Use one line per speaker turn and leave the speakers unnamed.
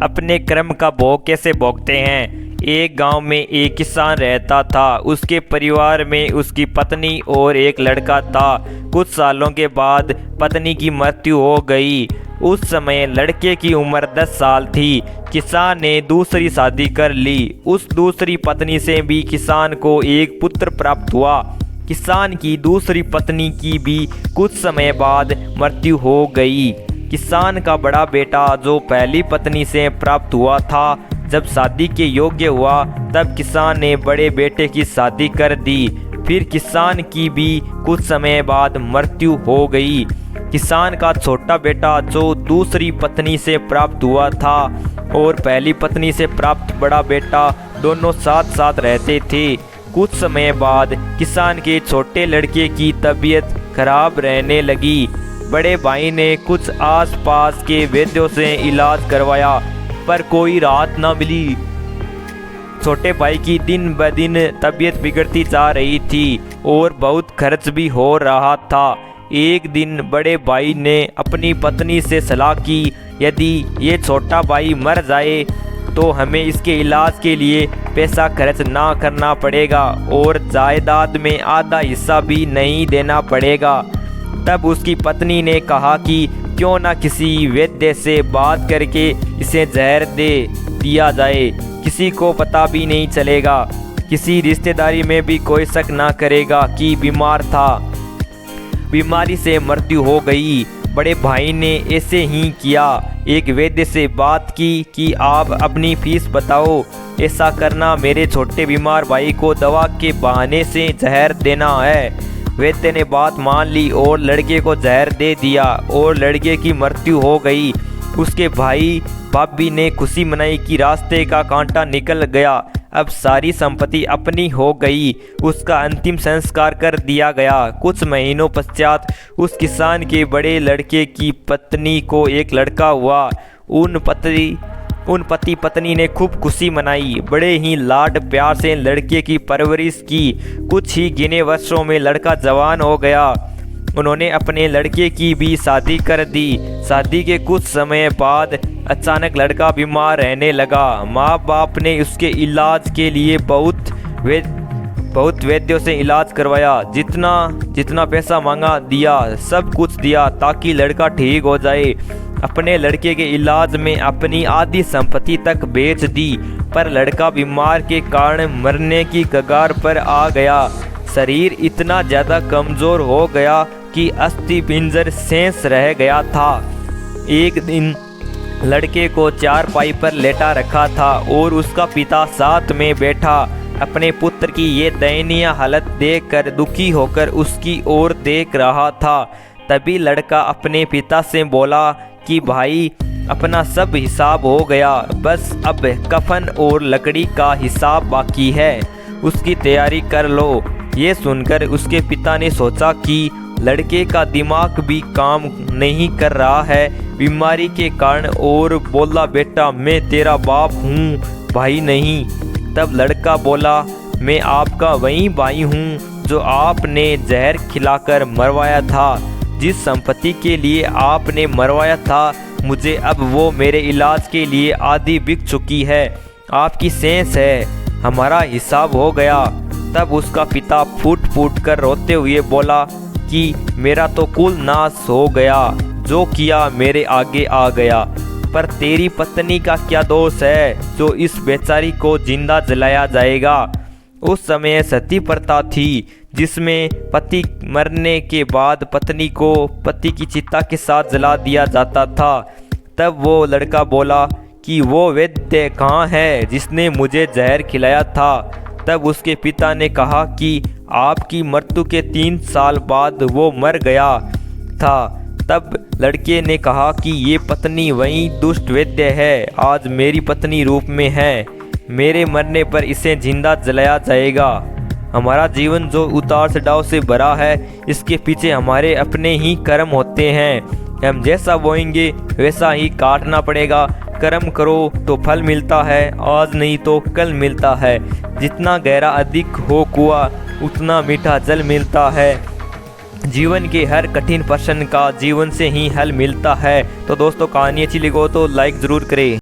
अपने कर्म का भोग कैसे भोगते हैं। एक गांव में एक किसान रहता था। उसके परिवार में उसकी पत्नी और एक लड़का था। कुछ सालों के बाद पत्नी की मृत्यु हो गई। उस समय लड़के की उम्र 10 साल थी। किसान ने दूसरी शादी कर ली। उस दूसरी पत्नी से भी किसान को एक पुत्र प्राप्त हुआ। किसान की दूसरी पत्नी की भी कुछ समय बाद मृत्यु हो गई। किसान का बड़ा बेटा जो पहली पत्नी से प्राप्त हुआ था, जब शादी के योग्य हुआ तब किसान ने बड़े बेटे की शादी कर दी। फिर किसान की भी कुछ समय बाद मृत्यु हो गई। किसान का छोटा बेटा जो दूसरी पत्नी से प्राप्त हुआ था और पहली पत्नी से प्राप्त बड़ा बेटा दोनों साथ साथ रहते थे। कुछ समय बाद किसान के छोटे लड़के की तबीयत खराब रहने लगी। बड़े भाई ने कुछ आसपास के वैद्यों से इलाज करवाया पर कोई राहत न मिली। छोटे भाई की दिन ब दिन तबीयत बिगड़ती जा रही थी और बहुत खर्च भी हो रहा था। एक दिन बड़े भाई ने अपनी पत्नी से सलाह की, यदि ये छोटा भाई मर जाए तो हमें इसके इलाज के लिए पैसा खर्च ना करना पड़ेगा और जायदाद में आधा हिस्सा भी नहीं देना पड़ेगा। तब उसकी पत्नी ने कहा कि क्यों ना किसी वैद्य से बात करके इसे जहर दे दिया जाए, किसी को पता भी नहीं चलेगा, किसी रिश्तेदारी में भी कोई शक ना करेगा कि बीमार था। बीमारी से मृत्यु हो गई। बड़े भाई ने ऐसे ही किया। एक वैद्य से बात की कि आप अपनी फीस बताओ, ऐसा करना मेरे छोटे बीमार भाई को दवा के बहाने से जहर देना है। वैद्य ने बात मान ली और लड़के को जहर दे दिया और लड़के की मृत्यु हो गई। उसके भाई भाभी ने खुशी मनाई कि रास्ते का कांटा निकल गया, अब सारी संपत्ति अपनी हो गई। उसका अंतिम संस्कार कर दिया गया। कुछ महीनों पश्चात उस किसान के बड़े लड़के की पत्नी को एक लड़का हुआ। उन पति पत्नी ने खूब खुशी मनाई। बड़े ही लाड प्यार से लड़के की परवरिश की। कुछ ही गिने वर्षों में लड़का जवान हो गया। उन्होंने अपने लड़के की भी शादी कर दी। शादी के कुछ समय बाद अचानक लड़का बीमार रहने लगा। माँ बाप ने उसके इलाज के लिए बहुत वैद्यों से इलाज करवाया। जितना पैसा मांगा दिया, सब कुछ दिया ताकि लड़का ठीक हो जाए। अपने लड़के के इलाज में अपनी आधी संपत्ति तक बेच दी, पर लड़का बीमार के कारण मरने की कगार पर आ गया। शरीर इतना ज़्यादा कमज़ोर हो गया कि अस्थि पिंजर शेष रह गया था। एक दिन लड़के को चारपाई पर लेटा रखा था और उसका पिता साथ में बैठा अपने पुत्र की ये दयनीय हालत देखकर दुखी होकर उसकी ओर देख रहा था। तभी लड़का अपने पिता से बोला कि भाई, अपना सब हिसाब हो गया, बस अब कफन और लकड़ी का हिसाब बाकी है, उसकी तैयारी कर लो। ये सुनकर उसके पिता ने सोचा कि लड़के का दिमाग भी काम नहीं कर रहा है बीमारी के कारण, और बोला, बेटा मैं तेरा बाप हूँ, भाई नहीं। तब लड़का बोला, मैं आपका वही भाई हूँ जो आपने जहर खिलाकर मरवाया था। जिस संपत्ति के लिए आपने मरवाया था, मुझे अब वो मेरे इलाज के लिए आधी बिक चुकी है। आपकी सेंस है, हमारा हिसाब हो गया। तब उसका पिता फूट फूट कर रोते हुए बोला कि मेरा तो कुल नाश हो गया, जो किया मेरे आगे आ गया। पर तेरी पत्नी का क्या दोष है जो इस बेचारी को जिंदा जलाया जाएगा। उस समय सती प्रथा थी जिसमें पति मरने के बाद पत्नी को पति की चिता के साथ जला दिया जाता था। तब वो लड़का बोला कि वो वैद्य कहाँ है जिसने मुझे जहर खिलाया था। तब उसके पिता ने कहा कि आपकी मृत्यु के 3 साल बाद वो मर गया था। तब लड़के ने कहा कि ये पत्नी वही दुष्ट वैद्य है, आज मेरी पत्नी रूप में है, मेरे मरने पर इसे जिंदा जलाया जाएगा। हमारा जीवन जो उतार चढ़ाव से भरा है, इसके पीछे हमारे अपने ही कर्म होते हैं। हम जैसा बोएंगे वैसा ही काटना पड़ेगा। कर्म करो तो फल मिलता है, आज नहीं तो कल मिलता है। जितना गहरा अधिक हो कुआं, उतना मीठा जल मिलता है। जीवन के हर कठिन प्रश्न का जीवन से ही हल मिलता है। तो दोस्तों, कहानी अच्छी लगी हो तो लाइक ज़रूर करें।